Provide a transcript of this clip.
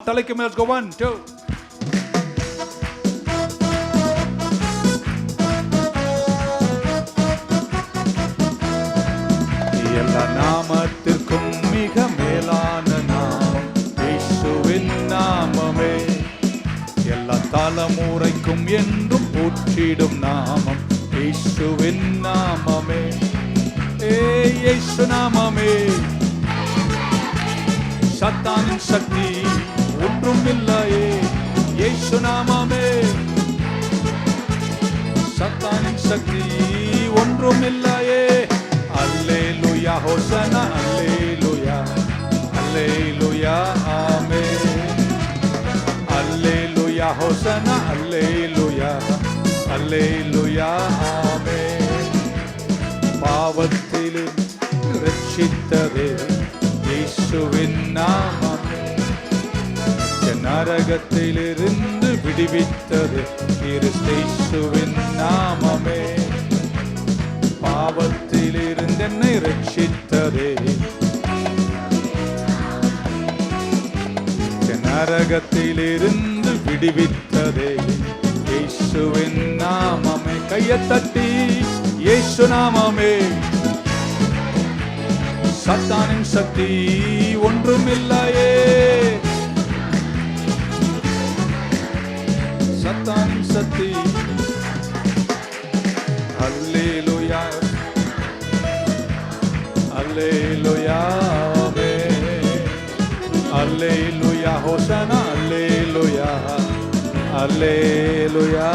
தலைக்கு மேல். Let's go 1 2. எல்லா நாமத்திற்கும் மிக மேலான நாமம் இயேசுவின் நாமமே. எல்லா தலைமுறைக்கும் என்றும் போற்றிடும் நாமம் இயேசுவின் நாமமே. இயேசு நாமமே. சத்தானின் சக்தி ஒன்றும் இல்லையே. இயேசு நாமமே. சத்தானின் சக்தி ஒன்றும் இல்லையே. அல்லேலூயா ஹோசனா அல்லேலூயா அல்லேலூயா ஆமென். அல்லேலூயா ஹோசனா அல்லேலூயா அல்லேலூயா ஆமென். பாவத்தில் ரட்சித்ததே இயேசுவின் நாமமே. நரகத்திலிருந்து விடுவித்தது கிறிஸ்து-இயேசுவின் நாமமே. பாவத்திலிருந்து என்னை ரட்சித்ததே, நரகத்திலிருந்து விடுவித்ததே இயேசுவின் நாமமே. கையை தட்டி இயேசு நாமமே. சத்தானின் சக்தி ஒன்றும் இல்லையே. சத்தானின் சக்தி. அல்லேலூயா அல்லேலூயா ஆமென். அல்லேலூயா ஹோசனா அல்லேலூயா அல்லேலூயா.